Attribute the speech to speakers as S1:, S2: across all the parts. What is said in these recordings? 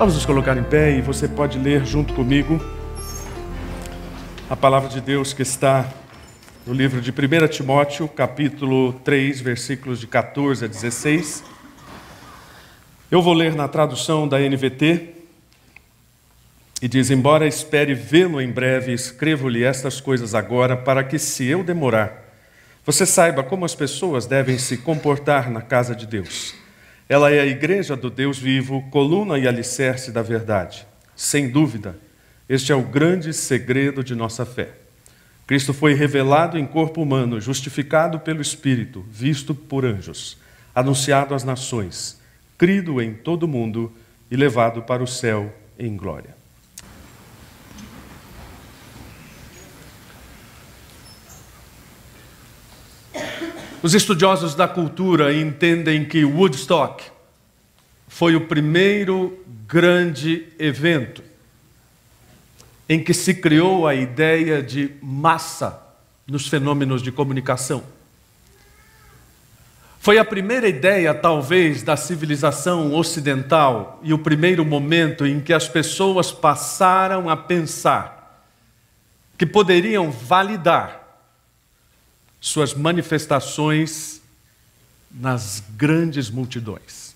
S1: Vamos nos colocar em pé e você pode ler junto comigo a palavra de Deus que está no livro de 1 Timóteo, capítulo 3, versículos de 14 a 16. Eu vou ler na tradução da NVT e diz: embora espere vê-lo em breve, escrevo-lhe estas coisas agora, para que, se eu demorar, você saiba como as pessoas devem se comportar na casa de Deus. Ela é a igreja do Deus vivo, coluna e alicerce da verdade. Sem dúvida, este é o grande segredo de nossa fé. Cristo foi revelado em corpo humano, justificado pelo Espírito, visto por anjos, anunciado às nações, crido em todo o mundo e levado para o céu em glória. Os estudiosos da cultura entendem que Woodstock foi o primeiro grande evento em que se criou a ideia de massa nos fenômenos de comunicação. Foi a primeira ideia, talvez, da civilização ocidental e o primeiro momento em que as pessoas passaram a pensar que poderiam validar suas manifestações nas grandes multidões.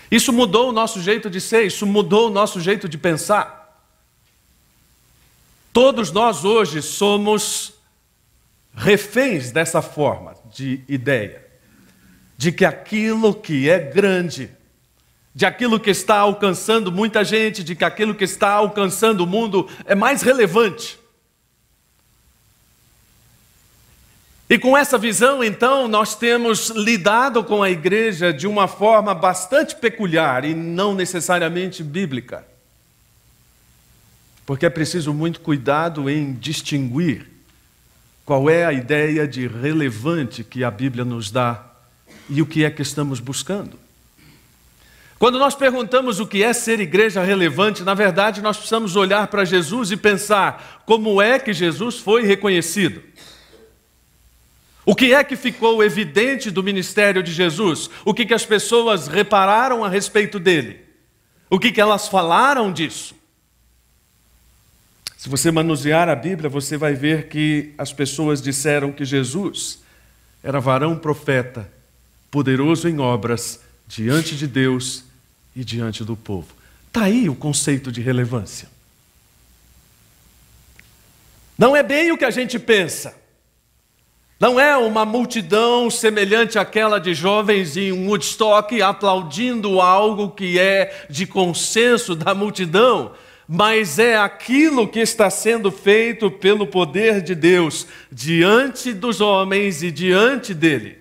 S1: Isso mudou o nosso jeito de ser, isso mudou o nosso jeito de pensar. Todos nós hoje somos reféns dessa forma de ideia, de que aquilo que é grande, de aquilo que está alcançando muita gente, de que aquilo que está alcançando o mundo é mais relevante. E com essa visão, então, nós temos lidado com a igreja de uma forma bastante peculiar e não necessariamente bíblica. Porque é preciso muito cuidado em distinguir qual é a ideia de relevante que a Bíblia nos dá e o que é que estamos buscando. Quando nós perguntamos o que é ser igreja relevante, na verdade, nós precisamos olhar para Jesus e pensar como é que Jesus foi reconhecido. O que é que ficou evidente do ministério de Jesus? O que as pessoas repararam a respeito dele? O que elas falaram disso? Se você manusear a Bíblia, você vai ver que as pessoas disseram que Jesus era varão profeta, poderoso em obras, diante de Deus e diante do povo. Está aí o conceito de relevância. Não é bem o que a gente pensa. Não é uma multidão semelhante àquela de jovens em Woodstock aplaudindo algo que é de consenso da multidão, mas é aquilo que está sendo feito pelo poder de Deus diante dos homens e diante dele.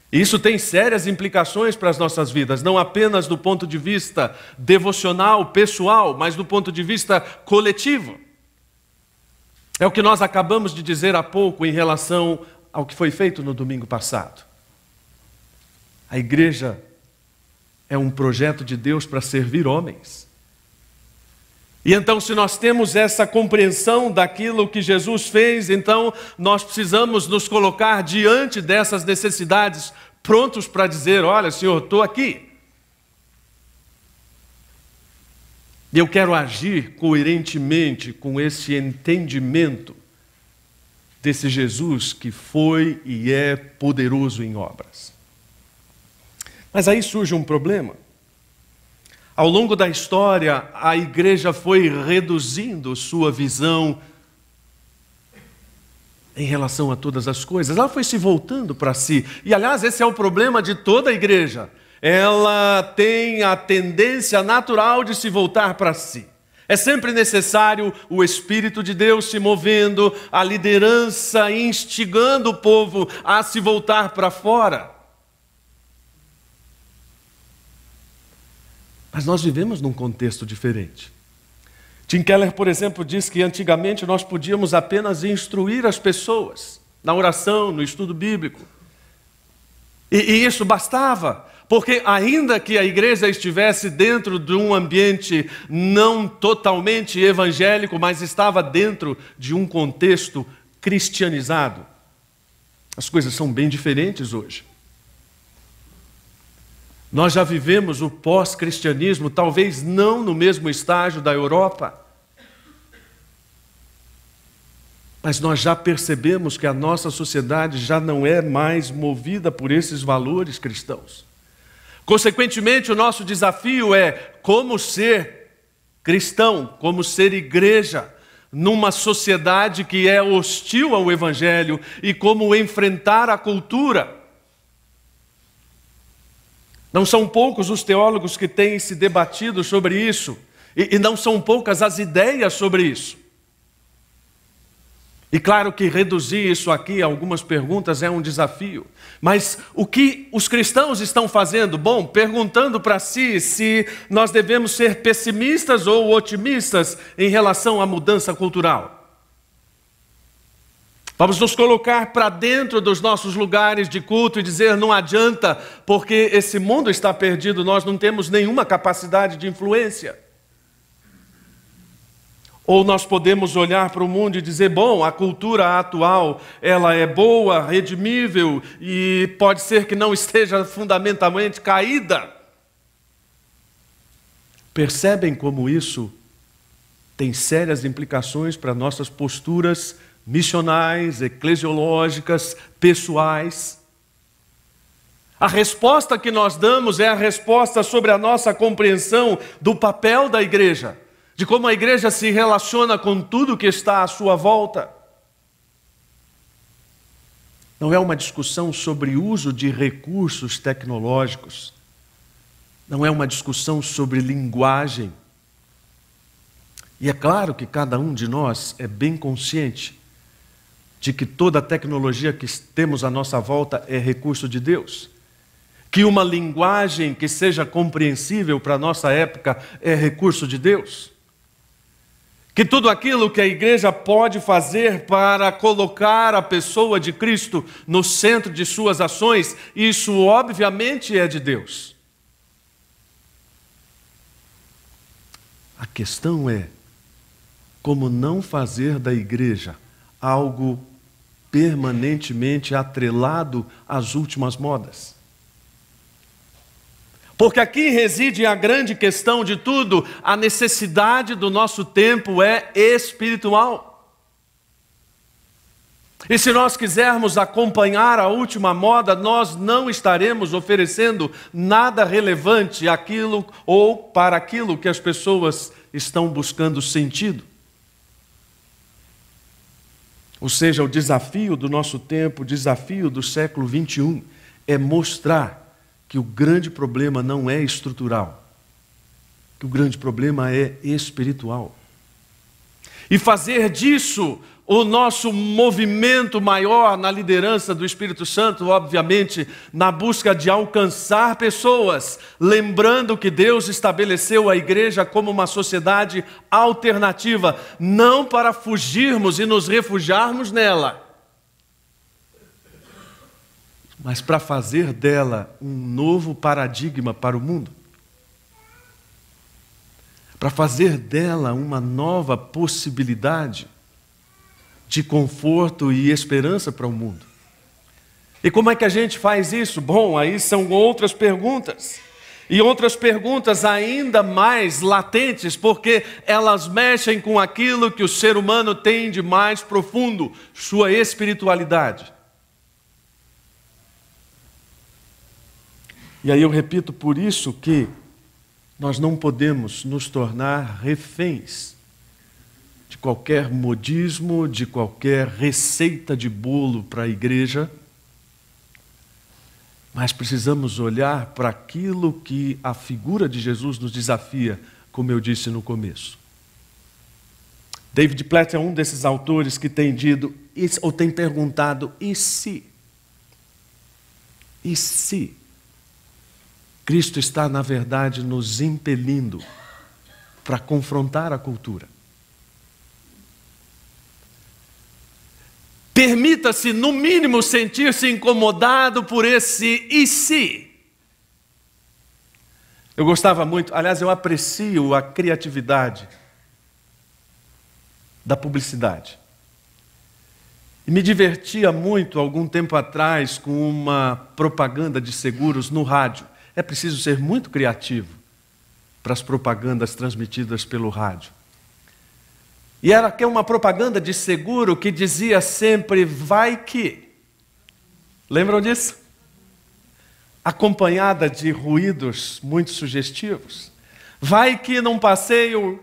S1: Isso tem sérias implicações para as nossas vidas, não apenas do ponto de vista devocional, pessoal, mas do ponto de vista coletivo. É o que nós acabamos de dizer há pouco em relação ao que foi feito no domingo passado. A igreja é um projeto de Deus para servir homens. E então, se nós temos essa compreensão daquilo que Jesus fez, então nós precisamos nos colocar diante dessas necessidades, prontos para dizer: olha, Senhor, estou aqui. E eu quero agir coerentemente com esse entendimento desse Jesus que foi e é poderoso em obras. Mas aí surge um problema. Ao longo da história, a igreja foi reduzindo sua visão em relação a todas as coisas. Ela foi se voltando para si. E, aliás, esse é o problema de toda a igreja. Ela tem a tendência natural de se voltar para si. É sempre necessário o Espírito de Deus se movendo, a liderança instigando o povo a se voltar para fora. Mas nós vivemos num contexto diferente. Tim Keller, por exemplo, diz que antigamente nós podíamos apenas instruir as pessoas na oração, no estudo bíblico. E isso bastava. Porque ainda que a igreja estivesse dentro de um ambiente não totalmente evangélico, mas estava dentro de um contexto cristianizado, as coisas são bem diferentes hoje. Nós já vivemos o pós-cristianismo, talvez não no mesmo estágio da Europa, mas nós já percebemos que a nossa sociedade já não é mais movida por esses valores cristãos. Consequentemente, o nosso desafio é como ser cristão, como ser igreja, numa sociedade que é hostil ao Evangelho e como enfrentar a cultura. Não são poucos os teólogos que têm se debatido sobre isso, e não são poucas as ideias sobre isso. E claro que reduzir isso aqui a algumas perguntas é um desafio. Mas o que os cristãos estão fazendo? Bom, perguntando para si se nós devemos ser pessimistas ou otimistas em relação à mudança cultural. Vamos nos colocar para dentro dos nossos lugares de culto e dizer não adianta, porque esse mundo está perdido, nós não temos nenhuma capacidade de influência. Ou nós podemos olhar para o mundo e dizer, bom, a cultura atual, ela é boa, redimível e pode ser que não esteja fundamentalmente caída. Percebem como isso tem sérias implicações para nossas posturas missionais, eclesiológicas, pessoais? A resposta que nós damos é a resposta sobre a nossa compreensão do papel da igreja, de como a igreja se relaciona com tudo que está à sua volta. Não é uma discussão sobre uso de recursos tecnológicos. Não é uma discussão sobre linguagem. E é claro que cada um de nós é bem consciente de que toda a tecnologia que temos à nossa volta é recurso de Deus. Que uma linguagem que seja compreensível para a nossa época é recurso de Deus. Que tudo aquilo que a igreja pode fazer para colocar a pessoa de Cristo no centro de suas ações, isso obviamente é de Deus. A questão é como não fazer da igreja algo permanentemente atrelado às últimas modas. Porque aqui reside a grande questão de tudo, a necessidade do nosso tempo é espiritual. E se nós quisermos acompanhar a última moda, nós não estaremos oferecendo nada relevante àquilo ou para aquilo que as pessoas estão buscando sentido. Ou seja, o desafio do nosso tempo, o desafio do século 21 é mostrar que o grande problema não é estrutural, que o grande problema é espiritual. E fazer disso o nosso movimento maior na liderança do Espírito Santo, obviamente, na busca de alcançar pessoas, lembrando que Deus estabeleceu a igreja como uma sociedade alternativa, não para fugirmos e nos refugiarmos nela, mas para fazer dela um novo paradigma para o mundo. Para fazer dela uma nova possibilidade de conforto e esperança para o mundo. E como é que a gente faz isso? Bom, aí são outras perguntas. E outras perguntas ainda mais latentes, porque elas mexem com aquilo que o ser humano tem de mais profundo, sua espiritualidade. E aí eu repito, por isso que nós não podemos nos tornar reféns de qualquer modismo, de qualquer receita de bolo para a igreja, mas precisamos olhar para aquilo que a figura de Jesus nos desafia, como eu disse no começo. David Platt é um desses autores que tem dito, ou tem perguntado, e se? E se? Cristo está, na verdade, nos impelindo para confrontar a cultura. Permita-se, no mínimo, sentir-se incomodado por esse e se. Eu gostava muito, aliás, eu aprecio a criatividade da publicidade. E me divertia muito, algum tempo atrás, com uma propaganda de seguros no rádio. É preciso ser muito criativo para as propagandas transmitidas pelo rádio. E era uma propaganda de seguro que dizia sempre, vai que. Lembram disso? Acompanhada de ruídos muito sugestivos. Vai que num passeio...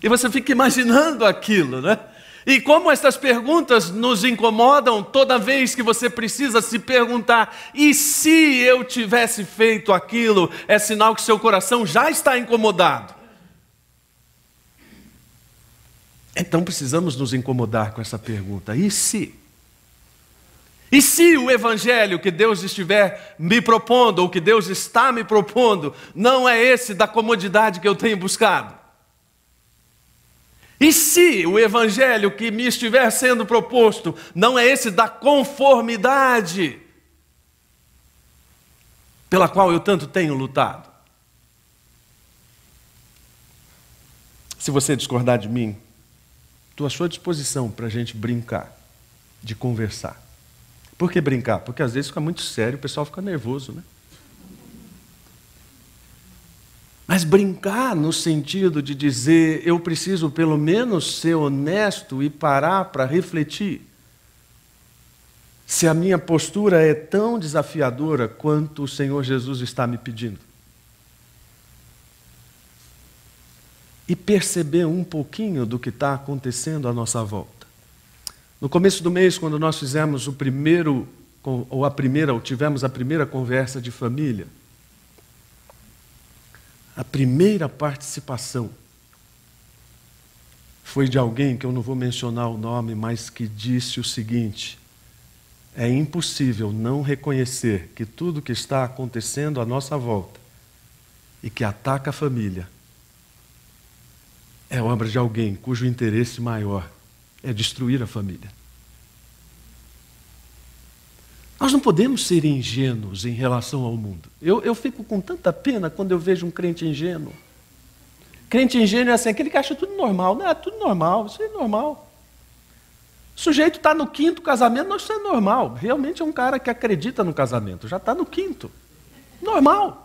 S1: E você fica imaginando aquilo, né? E como essas perguntas nos incomodam toda vez que você precisa se perguntar, e se eu tivesse feito aquilo, é sinal que seu coração já está incomodado. Então precisamos nos incomodar com essa pergunta, e se? E se o evangelho que Deus estiver me propondo, ou que Deus está me propondo, não é esse da comodidade que eu tenho buscado? E se o evangelho que me estiver sendo proposto não é esse da conformidade pela qual eu tanto tenho lutado? Se você discordar de mim, estou à sua disposição para a gente brincar, de conversar. Por que brincar? Porque às vezes fica muito sério, o pessoal fica nervoso, né? Mas brincar no sentido de dizer, eu preciso pelo menos ser honesto e parar para refletir. Se a minha postura é tão desafiadora quanto o Senhor Jesus está me pedindo. E perceber um pouquinho do que está acontecendo à nossa volta. No começo do mês, quando nós fizemos tivemos a primeira conversa de família, a primeira participação foi de alguém que eu não vou mencionar o nome, mas que disse o seguinte: é impossível não reconhecer que tudo que está acontecendo à nossa volta e que ataca a família é obra de alguém cujo interesse maior é destruir a família. Nós não podemos ser ingênuos em relação ao mundo. Eu fico com tanta pena quando eu vejo um crente ingênuo. Crente ingênuo é assim, aquele que acha tudo normal. Não, é tudo normal, isso é normal. O sujeito está no 5º casamento, não, isso é normal. Realmente é um cara que acredita no casamento, já está no 5º. Normal.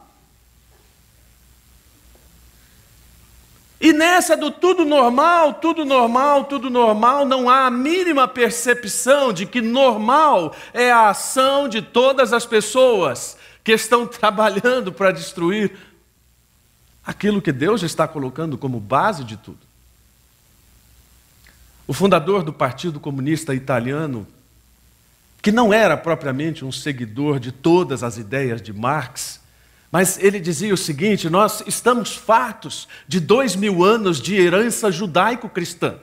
S1: E nessa do tudo normal, tudo normal, tudo normal, não há a mínima percepção de que normal é a ação de todas as pessoas que estão trabalhando para destruir aquilo que Deus está colocando como base de tudo. O fundador do Partido Comunista Italiano, que não era propriamente um seguidor de todas as ideias de Marx, mas ele dizia o seguinte: nós estamos fartos de 2000 anos de herança judaico-cristã.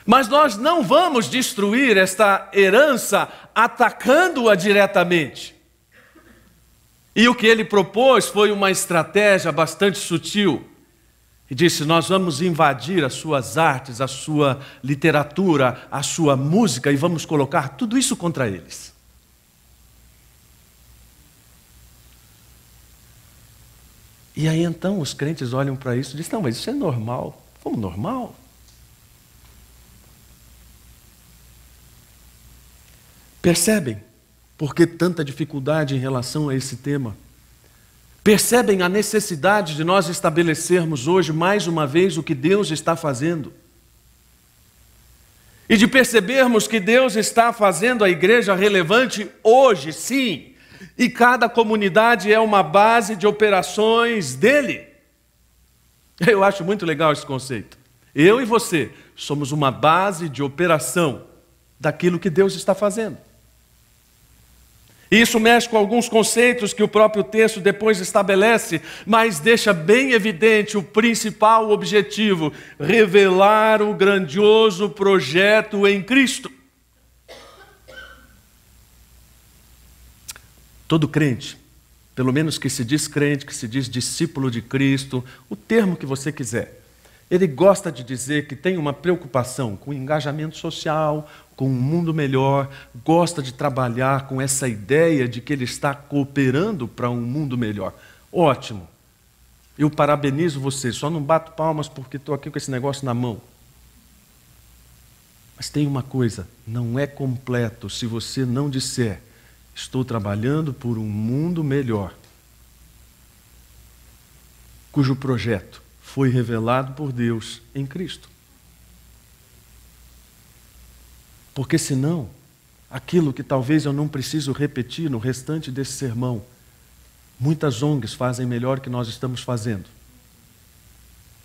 S1: Mas nós não vamos destruir esta herança atacando-a diretamente. E o que ele propôs foi uma estratégia bastante sutil. E disse: nós vamos invadir as suas artes, a sua literatura, a sua música, e vamos colocar tudo isso contra eles. E aí então os crentes olham para isso e dizem: não, mas isso é normal. Como normal? Percebem por que tanta dificuldade em relação a esse tema? Percebem a necessidade de nós estabelecermos hoje, mais uma vez, o que Deus está fazendo? E de percebermos que Deus está fazendo a igreja relevante hoje, sim. E cada comunidade é uma base de operações dele. Eu acho muito legal esse conceito. Eu e você somos uma base de operação daquilo que Deus está fazendo. Isso mexe com alguns conceitos que o próprio texto depois estabelece, mas deixa bem evidente o principal objetivo: revelar o grandioso projeto em Cristo. Todo crente, pelo menos que se diz crente, que se diz discípulo de Cristo, o termo que você quiser, ele gosta de dizer que tem uma preocupação com o engajamento social, com um mundo melhor, gosta de trabalhar com essa ideia de que ele está cooperando para um mundo melhor. Ótimo. Eu parabenizo você, só não bato palmas porque estou aqui com esse negócio na mão. Mas tem uma coisa: não é completo se você não disser Estou trabalhando por um mundo melhor, cujo projeto foi revelado por Deus em Cristo. Porque senão, aquilo que talvez eu não preciso repetir no restante desse sermão, muitas ONGs fazem melhor que nós estamos fazendo.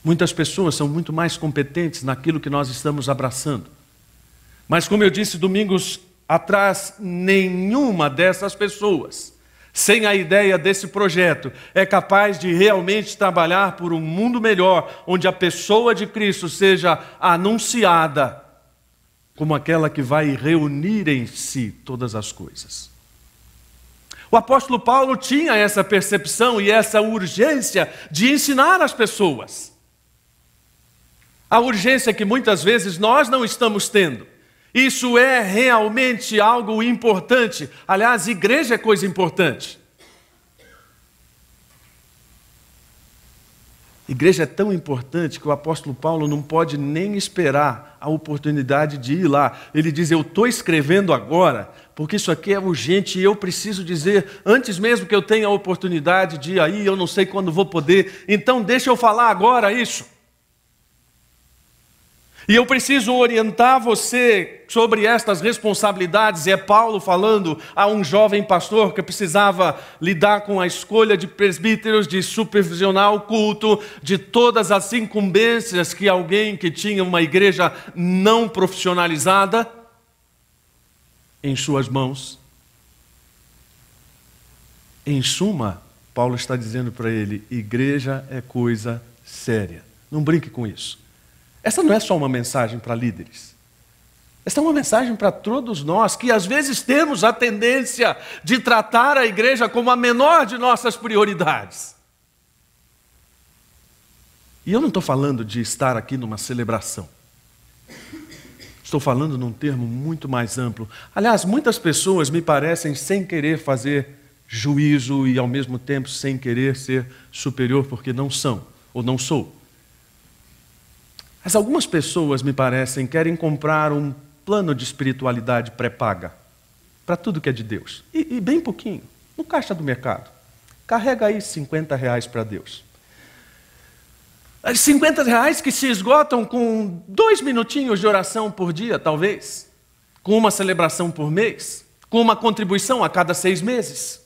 S1: Muitas pessoas são muito mais competentes naquilo que nós estamos abraçando. Mas como eu disse domingos atrás, nenhuma dessas pessoas, sem a ideia desse projeto, é capaz de realmente trabalhar por um mundo melhor, onde a pessoa de Cristo seja anunciada como aquela que vai reunir em si todas as coisas. O apóstolo Paulo tinha essa percepção e essa urgência de ensinar as pessoas. A urgência que muitas vezes nós não estamos tendo. Isso é realmente algo importante. Aliás, igreja é coisa importante. Igreja é tão importante que o apóstolo Paulo não pode nem esperar a oportunidade de ir lá. Ele diz, eu estou escrevendo agora, porque isso aqui é urgente e eu preciso dizer, antes mesmo que eu tenha a oportunidade de ir aí, eu não sei quando vou poder, então deixa eu falar agora isso. E eu preciso orientar você sobre estas responsabilidades. E é Paulo falando a um jovem pastor que precisava lidar com a escolha de presbíteros, de supervisionar o culto, de todas as incumbências que alguém que tinha uma igreja não profissionalizada em suas mãos. Em suma, Paulo está dizendo para ele, igreja é coisa séria. Não brinque com isso. Essa não é só uma mensagem para líderes. Essa é uma mensagem para todos nós, que às vezes temos a tendência de tratar a igreja como a menor de nossas prioridades. E eu não estou falando de estar aqui numa celebração. Estou falando num termo muito mais amplo. Aliás, muitas pessoas me parecem sem querer fazer juízo e ao mesmo tempo sem querer ser superior, porque não são, ou não sou. Mas algumas pessoas, me parecem, querem comprar um plano de espiritualidade pré-paga para tudo que é de Deus. E bem pouquinho, no caixa do mercado. Carrega aí R$50 para Deus. R$50 que se esgotam com 2 minutinhos de oração por dia, talvez. Com uma celebração por mês. Com uma contribuição a cada 6 meses.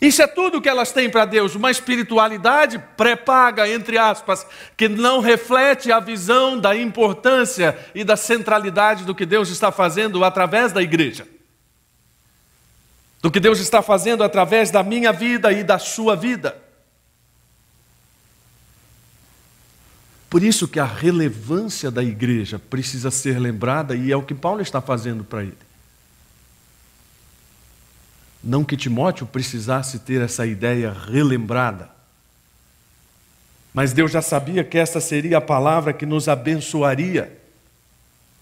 S1: Isso é tudo que elas têm para Deus, uma espiritualidade pré-paga, entre aspas, que não reflete a visão da importância e da centralidade do que Deus está fazendo através da igreja. Do que Deus está fazendo através da minha vida e da sua vida. Por isso que a relevância da igreja precisa ser lembrada e é o que Paulo está fazendo para ele. Não que Timóteo precisasse ter essa ideia relembrada. Mas Deus já sabia que essa seria a palavra que nos abençoaria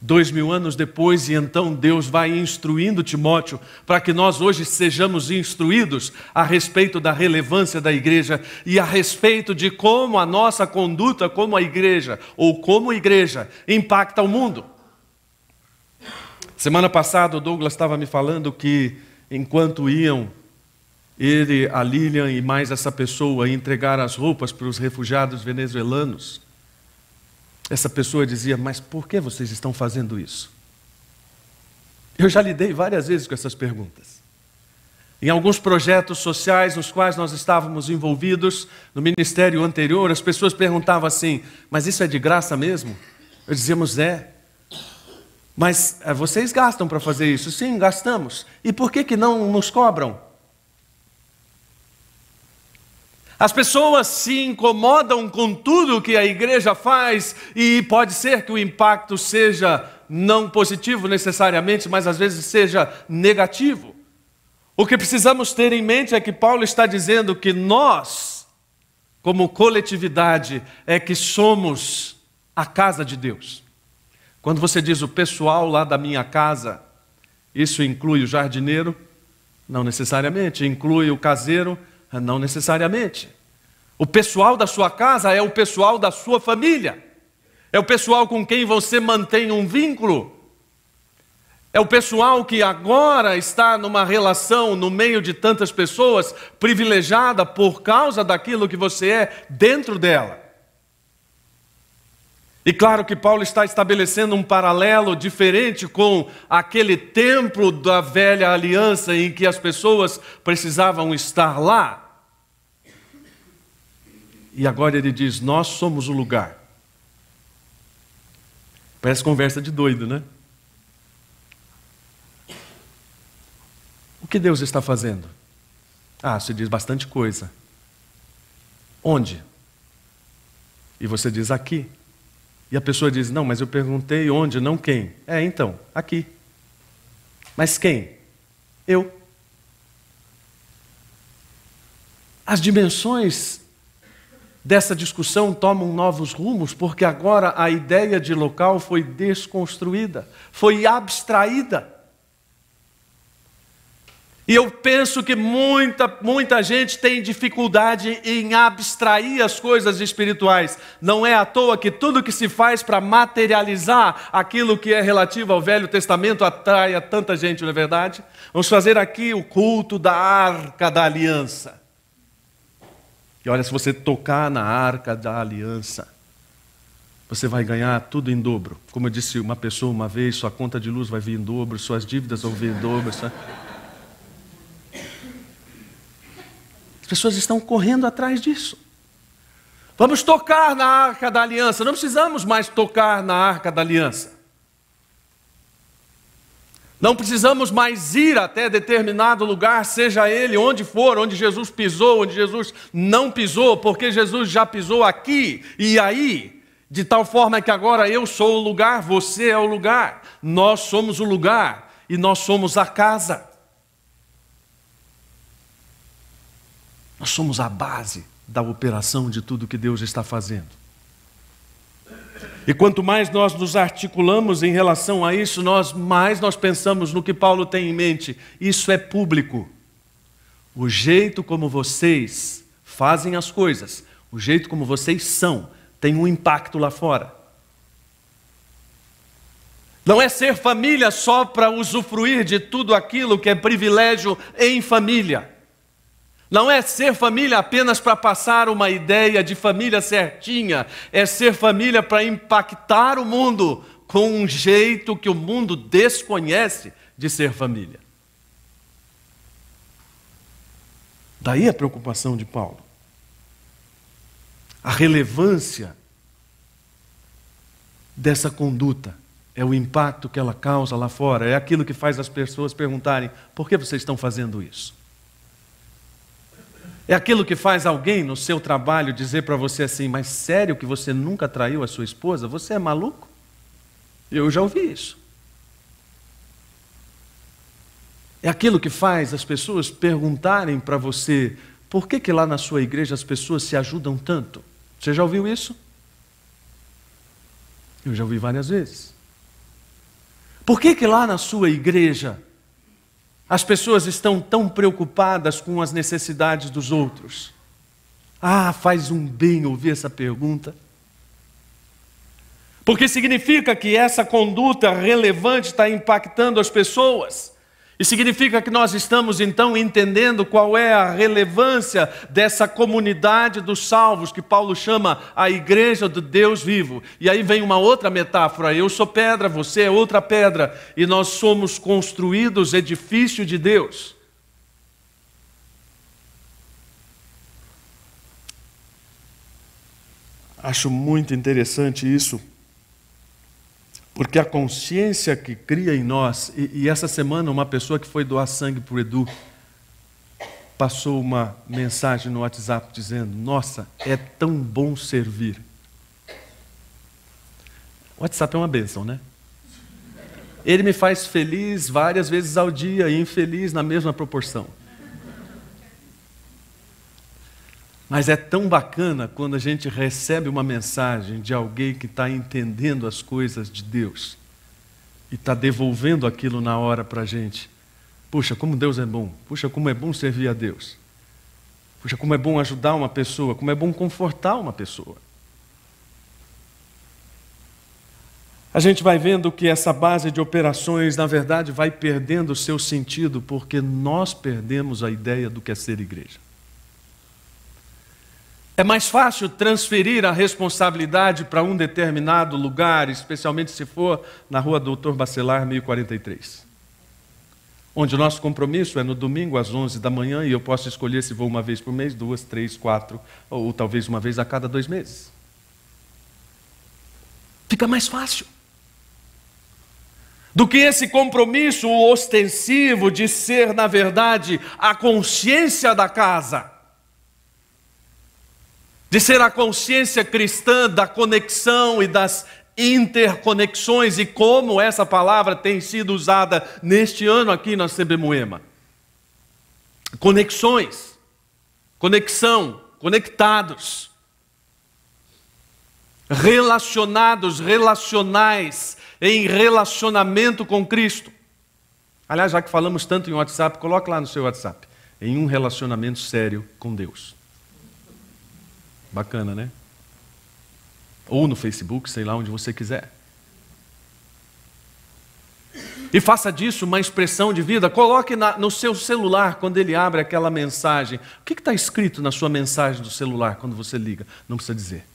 S1: 2000 anos depois, e então Deus vai instruindo Timóteo para que nós hoje sejamos instruídos a respeito da relevância da igreja e a respeito de como a nossa conduta como a igreja, ou como igreja, impacta o mundo. Semana passada o Douglas estava me falando que enquanto iam, ele, a Lilian e mais essa pessoa entregar as roupas para os refugiados venezuelanos, essa pessoa dizia, mas por que vocês estão fazendo isso? Eu já lidei várias vezes com essas perguntas. Em alguns projetos sociais nos quais nós estávamos envolvidos, no ministério anterior, as pessoas perguntavam assim, mas isso é de graça mesmo? Eu dizíamos, é. Mas vocês gastam para fazer isso? Sim, gastamos. E por que não nos cobram? As pessoas se incomodam com tudo que a igreja faz e pode ser que o impacto seja não positivo necessariamente, mas às vezes seja negativo. O que precisamos ter em mente é que Paulo está dizendo que nós, como coletividade, é que somos a casa de Deus. Quando você diz o pessoal lá da minha casa, isso inclui o jardineiro? Não necessariamente. Inclui o caseiro? Não necessariamente. O pessoal da sua casa é o pessoal da sua família. É o pessoal com quem você mantém um vínculo. É o pessoal que agora está numa relação no meio de tantas pessoas, privilegiada por causa daquilo que você é dentro dela. E claro que Paulo está estabelecendo um paralelo diferente com aquele templo da velha aliança em que as pessoas precisavam estar lá. E agora ele diz, nós somos o lugar. Parece conversa de doido, né? O que Deus está fazendo? Se diz bastante coisa. Onde? E você diz aqui. E a pessoa diz, não, mas eu perguntei onde, não quem. Então, aqui. Mas quem? Eu. As dimensões dessa discussão tomam novos rumos, porque agora a ideia de local foi desconstruída, foi abstraída. E eu penso que muita gente tem dificuldade em abstrair as coisas espirituais. Não é à toa que tudo que se faz para materializar aquilo que é relativo ao Velho Testamento atrai a tanta gente, não é verdade? Vamos fazer aqui o culto da Arca da Aliança. E olha, se você tocar na Arca da Aliança, você vai ganhar tudo em dobro. Como eu disse uma pessoa uma vez, sua conta de luz vai vir em dobro, suas dívidas vão vir em dobro. As pessoas estão correndo atrás disso. Vamos tocar na Arca da Aliança. Não precisamos mais tocar na Arca da Aliança. Não precisamos mais ir até determinado lugar, seja ele onde for, onde Jesus pisou, onde Jesus não pisou, porque Jesus já pisou aqui e aí, de tal forma que agora eu sou o lugar, você é o lugar, nós somos o lugar e nós somos a casa. Nós somos a base da operação de tudo que Deus está fazendo. E quanto mais nós nos articulamos em relação a isso, mais nós pensamos no que Paulo tem em mente. Isso é público. O jeito como vocês fazem as coisas, o jeito como vocês são, tem um impacto lá fora. Não é ser família só para usufruir de tudo aquilo que é privilégio em família. Não é ser família apenas para passar uma ideia de família certinha, é ser família para impactar o mundo com um jeito que o mundo desconhece de ser família. Daí a preocupação de Paulo. A relevância dessa conduta é o impacto que ela causa lá fora, é aquilo que faz as pessoas perguntarem, por que vocês estão fazendo isso? É aquilo que faz alguém no seu trabalho dizer para você assim, mas sério que você nunca traiu a sua esposa? Você é maluco? Eu já ouvi isso. É aquilo que faz as pessoas perguntarem para você, por que lá na sua igreja as pessoas se ajudam tanto? Você já ouviu isso? Eu já ouvi várias vezes. Por que lá na sua igreja as pessoas estão tão preocupadas com as necessidades dos outros? Faz um bem ouvir essa pergunta. Porque significa que essa conduta relevante está impactando as pessoas. E significa que nós estamos então entendendo qual é a relevância dessa comunidade dos salvos, que Paulo chama a igreja do Deus vivo. E aí vem uma outra metáfora, eu sou pedra, você é outra pedra, e nós somos construídos edifício de Deus. Acho muito interessante isso. Porque a consciência que cria em nós, e essa semana uma pessoa que foi doar sangue para o Edu, passou uma mensagem no WhatsApp dizendo, nossa, é tão bom servir. O WhatsApp é uma bênção, né? Ele me faz feliz várias vezes ao dia e infeliz na mesma proporção. Mas é tão bacana quando a gente recebe uma mensagem de alguém que está entendendo as coisas de Deus e está devolvendo aquilo na hora para a gente. Puxa, como Deus é bom. Puxa, como é bom servir a Deus. Puxa, como é bom ajudar uma pessoa. Como é bom confortar uma pessoa. a gente vai vendo que essa base de operações, na verdade, vai perdendo o seu sentido, porque nós perdemos a ideia do que é ser igreja. É mais fácil transferir a responsabilidade para um determinado lugar, especialmente se for na rua Doutor Bacelar, 1043. Onde o nosso compromisso é no domingo às 11 da manhã e eu posso escolher se vou uma vez por mês, 2, 3, 4, ou talvez uma vez a cada 2 meses. Fica mais fácil do que esse compromisso ostensivo de ser, na verdade, a consciência da casa, de ser a consciência cristã da conexão e das interconexões, e como essa palavra tem sido usada neste ano aqui na CB Moema. Conexões, conexão, conectados, relacionados, relacionais, em relacionamento com Cristo. Aliás, já que falamos tanto em WhatsApp, coloque lá no seu WhatsApp, em um relacionamento sério com Deus. Bacana, né? Ou no Facebook, sei lá, onde você quiser. E faça disso uma expressão de vida. Coloque no seu celular, quando ele abre aquela mensagem. O que está escrito na sua mensagem do celular, quando você liga? Não precisa dizer.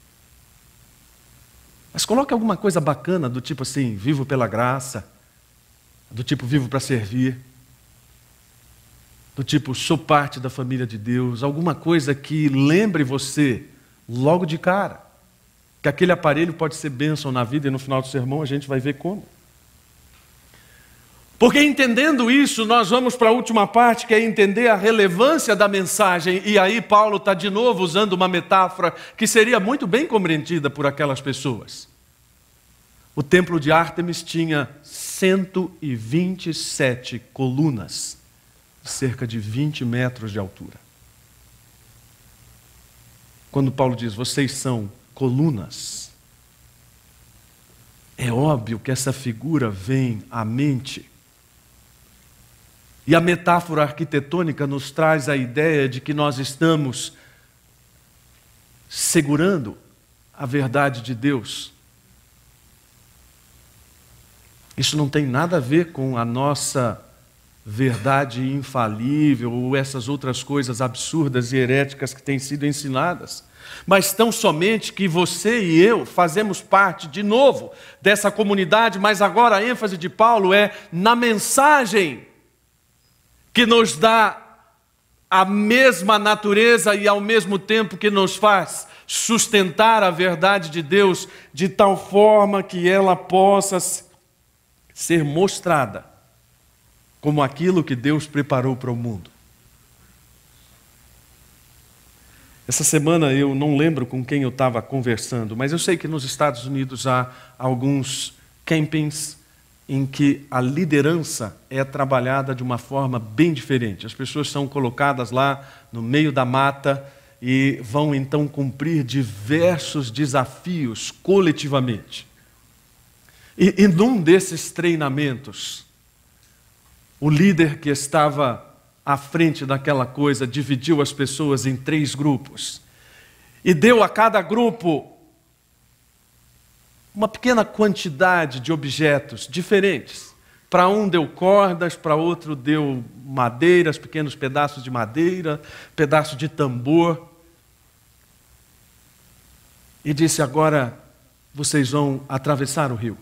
S1: Mas coloque alguma coisa bacana, do tipo assim, vivo pela graça, do tipo vivo para servir, do tipo sou parte da família de Deus, alguma coisa que lembre você, logo de cara, que aquele aparelho pode ser bênção na vida, e no final do sermão a gente vai ver como. Porque entendendo isso, nós vamos para a última parte, que é entender a relevância da mensagem. E aí Paulo está de novo usando uma metáfora que seria muito bem compreendida por aquelas pessoas. O templo de Ártemis tinha 127 colunas, cerca de 20 metros de altura. Quando Paulo diz, vocês são colunas, é óbvio que essa figura vem à mente. E a metáfora arquitetônica nos traz a ideia de que nós estamos segurando a verdade de Deus. Isso não tem nada a ver com a nossa verdade infalível ou essas outras coisas absurdas e heréticas que têm sido ensinadas. Mas tão somente que você e eu fazemos parte, de novo, dessa comunidade, mas agora a ênfase de Paulo é na mensagem que nos dá a mesma natureza e ao mesmo tempo que nos faz sustentar a verdade de Deus de tal forma que ela possa ser mostrada como aquilo que Deus preparou para o mundo. Essa semana eu não lembro com quem eu estava conversando, mas eu sei que nos Estados Unidos há alguns campings em que a liderança é trabalhada de uma forma bem diferente. As pessoas são colocadas lá no meio da mata e vão então cumprir diversos desafios coletivamente. E num desses treinamentos, o líder que estava à frente daquela coisa dividiu as pessoas em 3 grupos e deu a cada grupo uma pequena quantidade de objetos diferentes. Para um deu cordas, para outro deu madeiras, pequenos pedaços de madeira, pedaço de tambor. E disse, agora vocês vão atravessar o rio.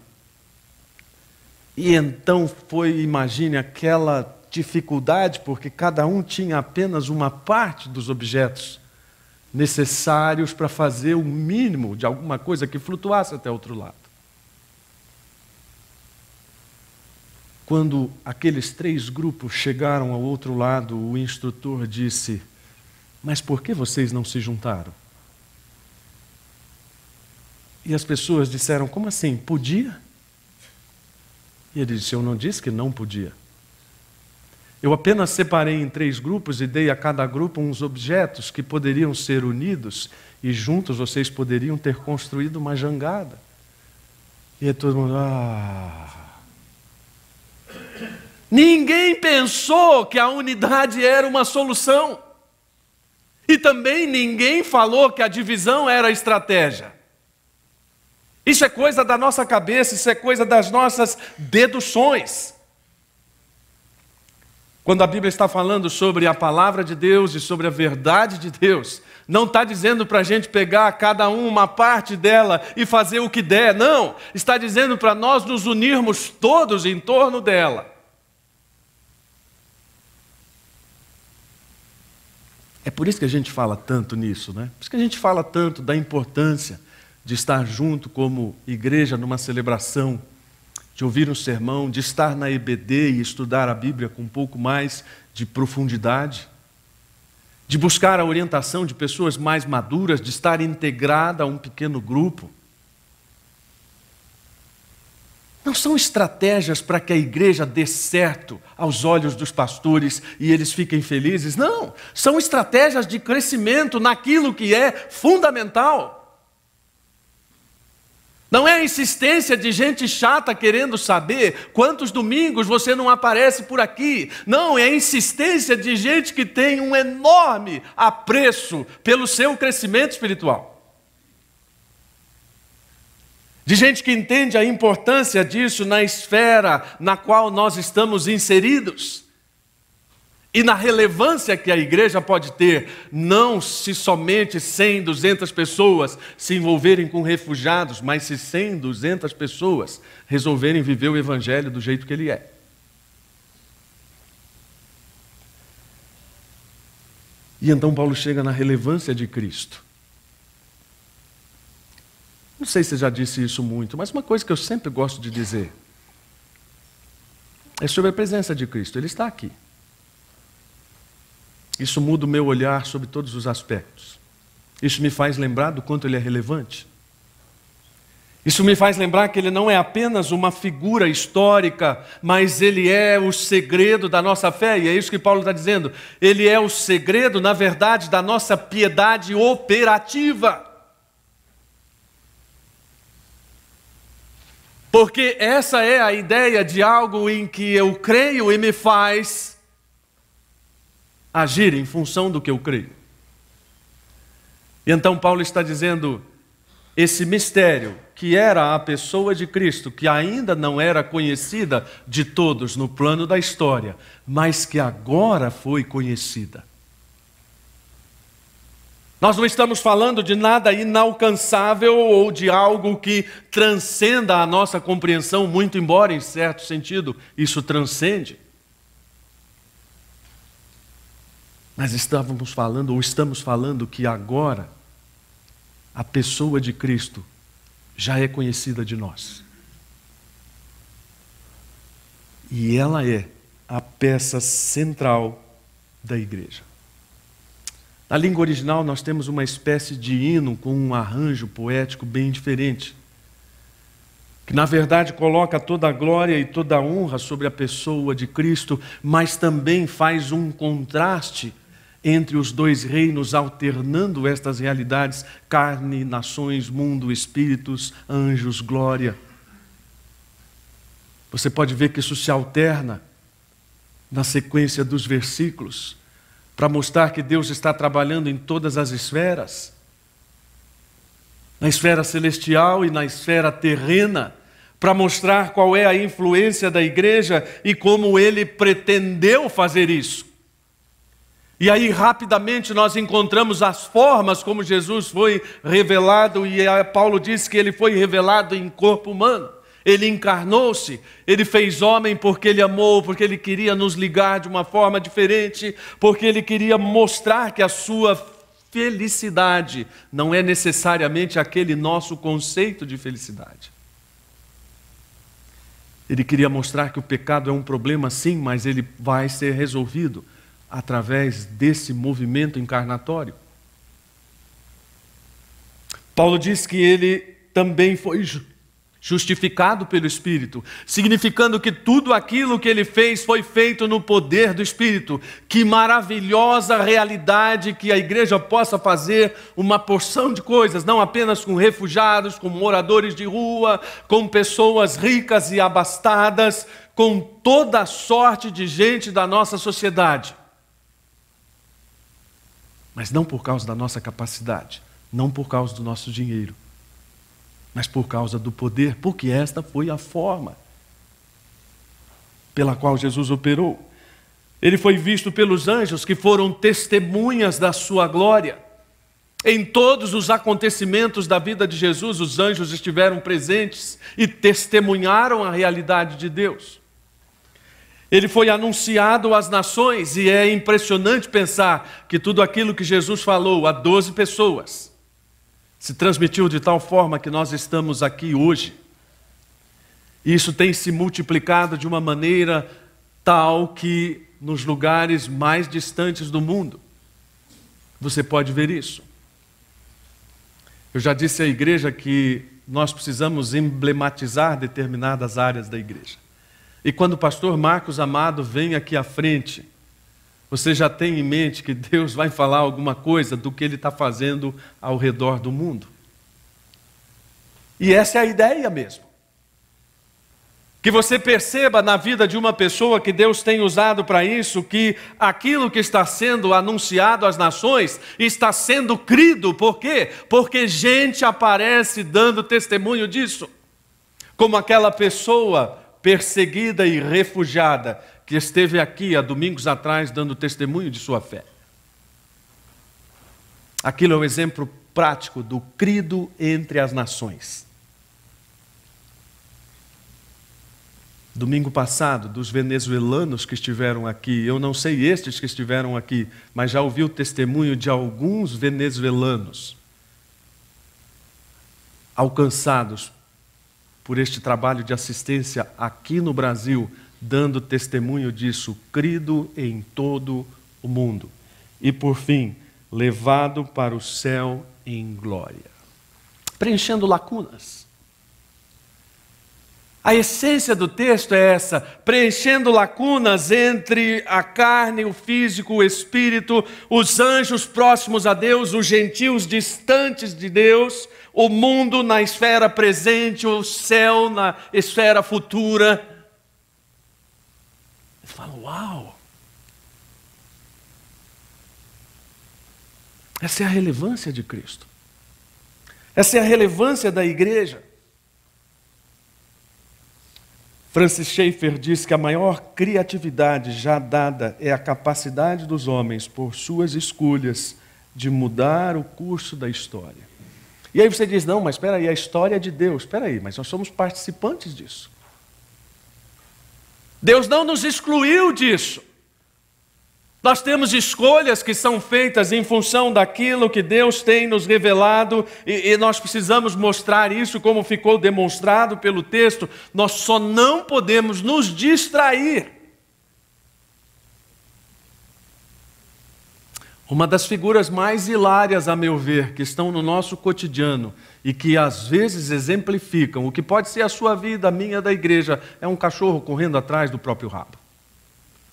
S1: E então foi, imagine, aquela dificuldade, porque cada um tinha apenas uma parte dos objetos necessários para fazer o mínimo de alguma coisa que flutuasse até o outro lado. Quando aqueles 3 grupos chegaram ao outro lado, o instrutor disse, mas por que vocês não se juntaram? E as pessoas disseram, como assim, podia? E ele disse, eu não disse que não podia. Eu apenas separei em 3 grupos e dei a cada grupo uns objetos que poderiam ser unidos e juntos vocês poderiam ter construído uma jangada. E aí todo mundo, Ninguém pensou que a unidade era uma solução. E também ninguém falou que a divisão era a estratégia. Isso é coisa da nossa cabeça, isso é coisa das nossas deduções. Quando a Bíblia está falando sobre a palavra de Deus e sobre a verdade de Deus, não está dizendo para a gente pegar cada uma parte dela e fazer o que der, não. Está dizendo para nós nos unirmos todos em torno dela. É por isso que a gente fala tanto nisso, né? Por isso que a gente fala tanto da importância de estar junto como igreja numa celebração, de ouvir um sermão, de estar na EBD e estudar a Bíblia com um pouco mais de profundidade, de buscar a orientação de pessoas mais maduras, de estar integrada a um pequeno grupo. Não são estratégias para que a igreja dê certo aos olhos dos pastores e eles fiquem felizes, não. São estratégias de crescimento naquilo que é fundamental. Não é a insistência de gente chata querendo saber quantos domingos você não aparece por aqui. Não, é a insistência de gente que tem um enorme apreço pelo seu crescimento espiritual. De gente que entende a importância disso na esfera na qual nós estamos inseridos. E na relevância que a igreja pode ter, não se somente 100, 200 pessoas se envolverem com refugiados, mas se 100, 200 pessoas resolverem viver o evangelho do jeito que ele é. E então Paulo chega na relevância de Cristo. Não sei se eu já disse isso muito, mas uma coisa que eu sempre gosto de dizer é sobre a presença de Cristo. Ele está aqui. Isso muda o meu olhar sobre todos os aspectos. Isso me faz lembrar do quanto ele é relevante. Isso me faz lembrar que ele não é apenas uma figura histórica, mas ele é o segredo da nossa fé, e é isso que Paulo está dizendo. Ele é o segredo, na verdade, da nossa piedade operativa. Porque essa é a ideia de algo em que eu creio e me faz agir em função do que eu creio. E então Paulo está dizendo, esse mistério que era a pessoa de Cristo, que ainda não era conhecida de todos no plano da história, mas que agora foi conhecida. Nós não estamos falando de nada inalcançável ou de algo que transcenda a nossa compreensão, muito embora, em certo sentido, isso transcende. Mas estamos falando que agora a pessoa de Cristo já é conhecida de nós. E ela é a peça central da igreja. Na língua original nós temos uma espécie de hino com um arranjo poético bem diferente, que na verdade coloca toda a glória e toda a honra sobre a pessoa de Cristo, mas também faz um contraste entre os dois reinos, alternando estas realidades: carne, nações, mundo, espíritos, anjos, glória. Você pode ver que isso se alterna na sequência dos versículos, para mostrar que Deus está trabalhando em todas as esferas, na esfera celestial e na esfera terrena, para mostrar qual é a influência da igreja e como ele pretendeu fazer isso. E aí rapidamente nós encontramos as formas como Jesus foi revelado, e Paulo diz que ele foi revelado em corpo humano. Ele encarnou-se, ele fez homem porque ele amou, porque ele queria nos ligar de uma forma diferente, porque ele queria mostrar que a sua felicidade não é necessariamente aquele nosso conceito de felicidade. Ele queria mostrar que o pecado é um problema sim, mas ele vai ser resolvido através desse movimento encarnatório. Paulo diz que ele também foi justificado pelo Espírito, significando que tudo aquilo que ele fez foi feito no poder do Espírito. Que maravilhosa realidade que a igreja possa fazer uma porção de coisas, não apenas com refugiados, com moradores de rua, com pessoas ricas e abastadas, com toda a sorte de gente da nossa sociedade. Mas não por causa da nossa capacidade, não por causa do nosso dinheiro, mas por causa do poder, porque esta foi a forma pela qual Jesus operou. Ele foi visto pelos anjos, que foram testemunhas da sua glória. Em todos os acontecimentos da vida de Jesus, os anjos estiveram presentes e testemunharam a realidade de Deus. Ele foi anunciado às nações, e é impressionante pensar que tudo aquilo que Jesus falou a 12 pessoas se transmitiu de tal forma que nós estamos aqui hoje. Isso tem se multiplicado de uma maneira tal que nos lugares mais distantes do mundo você pode ver isso. Eu já disse à igreja que nós precisamos emblematizar determinadas áreas da igreja. E quando o pastor Marcos Amado vem aqui à frente, você já tem em mente que Deus vai falar alguma coisa do que Ele está fazendo ao redor do mundo. E essa é a ideia mesmo. Que você perceba na vida de uma pessoa que Deus tem usado para isso, que aquilo que está sendo anunciado às nações está sendo crido. Por quê? Porque gente aparece dando testemunho disso. Como aquela pessoa perseguida e refugiada que esteve aqui há domingos atrás dando testemunho de sua fé. Aquilo é um exemplo prático do crido entre as nações. Domingo passado, dos venezuelanos que estiveram aqui, eu não sei estes que estiveram aqui, mas já ouvi o testemunho de alguns venezuelanos alcançados por este trabalho de assistência aqui no Brasil, dando testemunho disso, crido em todo o mundo. E por fim, levado para o céu em glória. Preenchendo lacunas. A essência do texto é essa, preenchendo lacunas entre a carne, o físico, o espírito, os anjos próximos a Deus, os gentios distantes de Deus, o mundo na esfera presente, o céu na esfera futura. Você fala, uau! Essa é a relevância de Cristo. Essa é a relevância da igreja. Francis Schaeffer diz que a maior criatividade já dada é a capacidade dos homens, por suas escolhas, de mudar o curso da história. E aí você diz, não, mas espera aí, a história é de Deus. Espera aí, mas nós somos participantes disso. Deus não nos excluiu disso. Nós temos escolhas que são feitas em função daquilo que Deus tem nos revelado, e nós precisamos mostrar isso como ficou demonstrado pelo texto. Nós só não podemos nos distrair. Uma das figuras mais hilárias, a meu ver, que estão no nosso cotidiano e que às vezes exemplificam o que pode ser a sua vida, a minha, da igreja, é um cachorro correndo atrás do próprio rabo.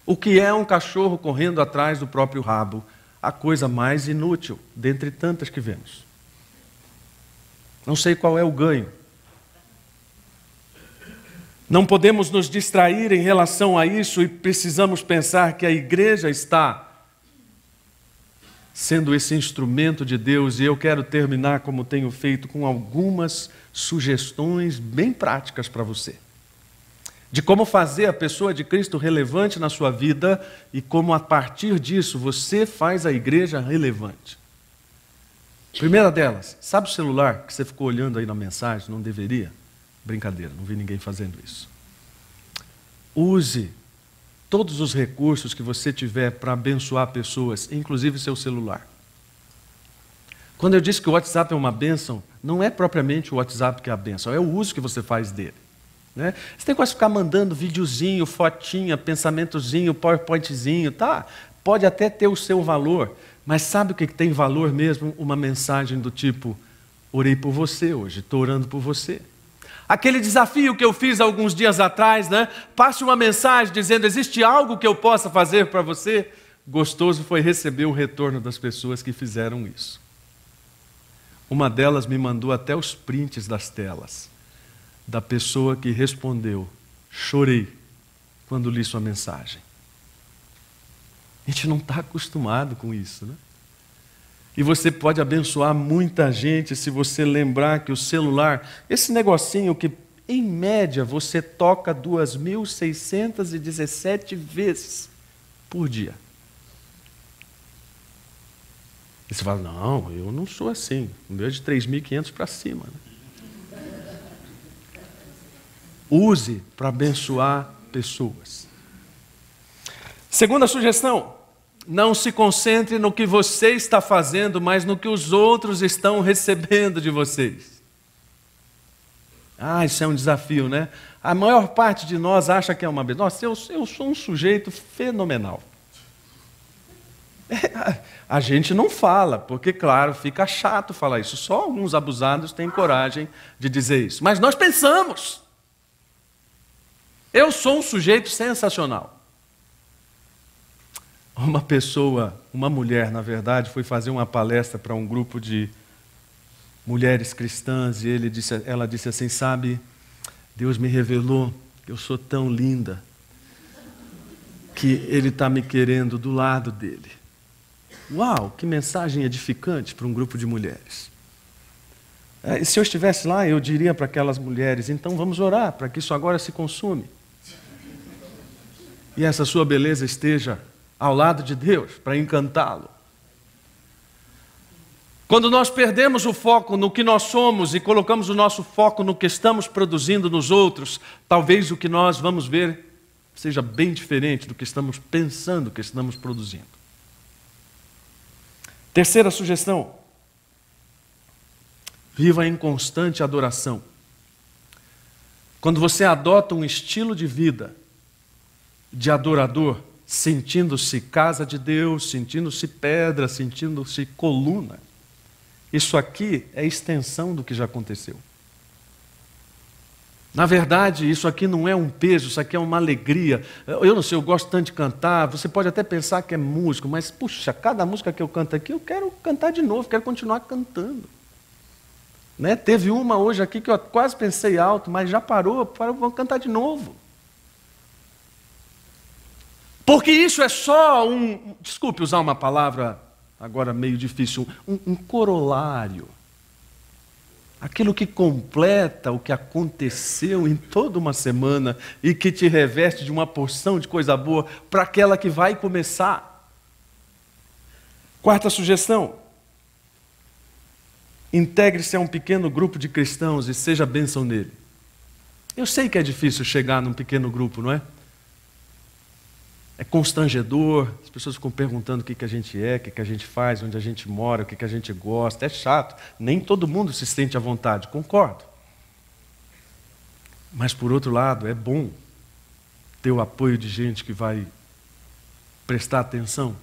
S1: O que é um cachorro correndo atrás do próprio rabo? A coisa mais inútil, dentre tantas que vemos. Não sei qual é o ganho. Não podemos nos distrair em relação a isso e precisamos pensar que a igreja está sendo esse instrumento de Deus. E eu quero terminar, como tenho feito, com algumas sugestões bem práticas para você. De como fazer a pessoa de Cristo relevante na sua vida e como, a partir disso, você faz a igreja relevante. Primeira delas, sabe o celular que você ficou olhando aí na mensagem? Não deveria? Brincadeira, não vi ninguém fazendo isso. Use todos os recursos que você tiver para abençoar pessoas, inclusive seu celular. Quando eu disse que o WhatsApp é uma bênção, não é propriamente o WhatsApp que é a bênção, é o uso que você faz dele. Né? Você tem que ficar mandando videozinho, fotinha, pensamentozinho, powerpointzinho, tá? Pode até ter o seu valor, mas sabe o que tem valor mesmo? Uma mensagem do tipo, orei por você hoje, estou orando por você. Aquele desafio que eu fiz alguns dias atrás, né? Passe uma mensagem dizendo, existe algo que eu possa fazer para você? Gostoso foi receber o retorno das pessoas que fizeram isso. Uma delas me mandou até os prints das telas da pessoa que respondeu, chorei quando li sua mensagem. A gente não está acostumado com isso, né? E você pode abençoar muita gente se você lembrar que o celular, esse negocinho que, em média, você toca 2.617 vezes por dia. E você fala, não, eu não sou assim. O meu é de 3.500 para cima. Né? Use para abençoar pessoas. Segunda sugestão, não se concentre no que você está fazendo, mas no que os outros estão recebendo de vocês. Isso é um desafio, né? A maior parte de nós acha que é uma benção. Nossa, eu sou um sujeito fenomenal. A gente não fala, porque, claro, fica chato falar isso. Só alguns abusados têm coragem de dizer isso. Mas nós pensamos. Eu sou um sujeito sensacional. Uma mulher, na verdade, foi fazer uma palestra para um grupo de mulheres cristãs e ela disse assim, sabe, Deus me revelou que eu sou tão linda que Ele está me querendo do lado dele. Uau, que mensagem edificante para um grupo de mulheres. E se eu estivesse lá, eu diria para aquelas mulheres, então vamos orar para que isso agora se consume. E essa sua beleza esteja ao lado de Deus, para encantá-lo. Quando nós perdemos o foco no que nós somos e colocamos o nosso foco no que estamos produzindo nos outros, talvez o que nós vamos ver seja bem diferente do que estamos pensando que estamos produzindo. Terceira sugestão, viva em constante adoração. Quando você adota um estilo de vida de adorador, sentindo-se casa de Deus, sentindo-se pedra, sentindo-se coluna, isso aqui é extensão do que já aconteceu. Na verdade, isso aqui não é um peso, isso aqui é uma alegria. Eu não sei, eu gosto tanto de cantar, você pode até pensar que é músico, mas, puxa, cada música que eu canto aqui, eu quero cantar de novo, quero continuar cantando. Né? Teve uma hoje aqui que eu quase pensei alto, mas já parou, vamos cantar de novo. Porque isso é só desculpe usar uma palavra agora meio difícil, um corolário. Aquilo que completa o que aconteceu em toda uma semana e que te reveste de uma porção de coisa boa para aquela que vai começar. Quarta sugestão. Integre-se a um pequeno grupo de cristãos e seja bênção nele. Eu sei que é difícil chegar num pequeno grupo, não é? É constrangedor, as pessoas ficam perguntando o que a gente é, o que a gente faz, onde a gente mora, o que a gente gosta. É chato, nem todo mundo se sente à vontade, concordo. Mas, por outro lado, é bom ter o apoio de gente que vai prestar atenção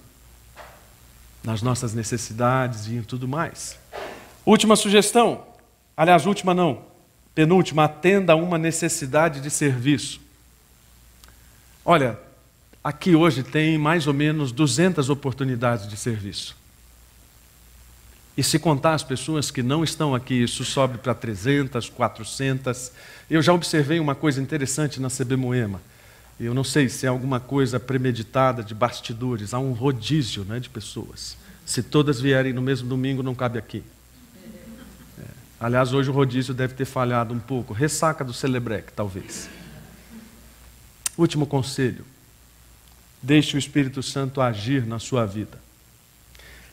S1: nas nossas necessidades e em tudo mais. Última sugestão, aliás, última não, penúltima, atenda a uma necessidade de serviço. Olha, aqui hoje tem mais ou menos 200 oportunidades de serviço. E se contar as pessoas que não estão aqui, isso sobe para 300, 400. Eu já observei uma coisa interessante na CB Moema. Eu não sei se é alguma coisa premeditada de bastidores. Há um rodízio, né, de pessoas. Se todas vierem no mesmo domingo, não cabe aqui. Aliás, hoje o rodízio deve ter falhado um pouco. Ressaca do Celebrec, talvez. Último conselho. Deixe o Espírito Santo agir na sua vida.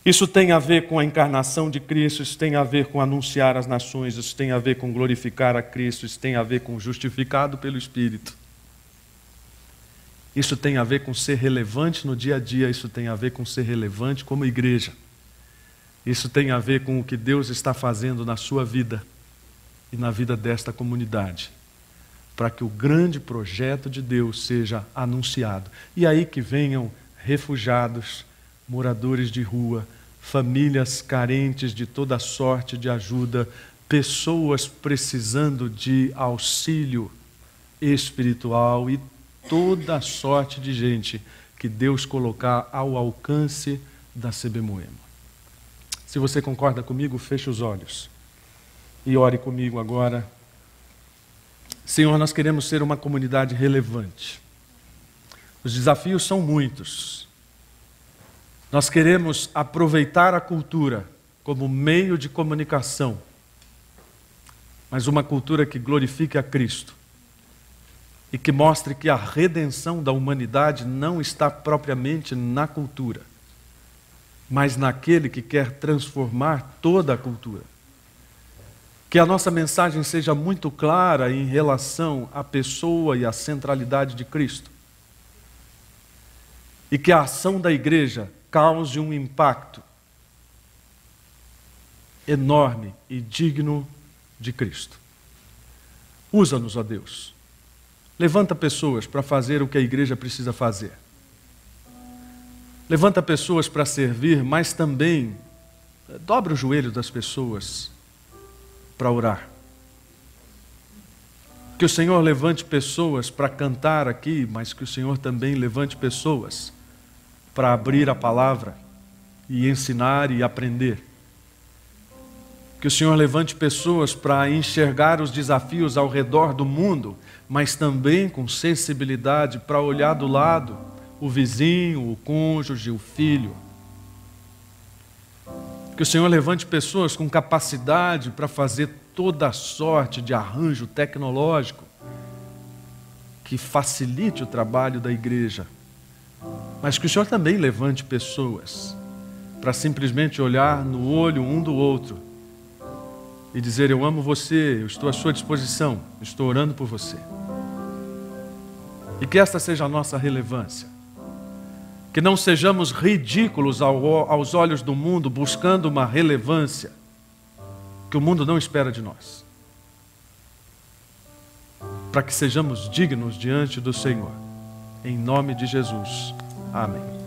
S1: Isso tem a ver com a encarnação de Cristo, isso tem a ver com anunciar às nações, isso tem a ver com glorificar a Cristo, isso tem a ver com justificado pelo Espírito. Isso tem a ver com ser relevante no dia a dia, isso tem a ver com ser relevante como igreja. Isso tem a ver com o que Deus está fazendo na sua vida e na vida desta comunidade, para que o grande projeto de Deus seja anunciado. E aí que venham refugiados, moradores de rua, famílias carentes de toda sorte de ajuda, pessoas precisando de auxílio espiritual e toda sorte de gente que Deus colocar ao alcance da CB Moema. Se você concorda comigo, feche os olhos e ore comigo agora. Senhor, nós queremos ser uma comunidade relevante. Os desafios são muitos. Nós queremos aproveitar a cultura como meio de comunicação, mas uma cultura que glorifique a Cristo e que mostre que a redenção da humanidade não está propriamente na cultura, mas naquele que quer transformar toda a cultura. Que a nossa mensagem seja muito clara em relação à pessoa e à centralidade de Cristo. E que a ação da igreja cause um impacto enorme e digno de Cristo. Usa-nos, ó Deus. Levanta pessoas para fazer o que a igreja precisa fazer. Levanta pessoas para servir, mas também dobra o joelho das pessoas para orar. Que o Senhor levante pessoas para cantar aqui, mas que o Senhor também levante pessoas para abrir a palavra e ensinar e aprender. Que o Senhor levante pessoas para enxergar os desafios ao redor do mundo, mas também com sensibilidade para olhar do lado o vizinho, o cônjuge, o filho. Que o Senhor levante pessoas com capacidade para fazer toda a sorte de arranjo tecnológico que facilite o trabalho da igreja. Mas que o Senhor também levante pessoas para simplesmente olhar no olho um do outro e dizer: eu amo você, eu estou à sua disposição, estou orando por você. E que esta seja a nossa relevância. Que não sejamos ridículos aos olhos do mundo, buscando uma relevância que o mundo não espera de nós. Para que sejamos dignos diante do Senhor. Em nome de Jesus. Amém.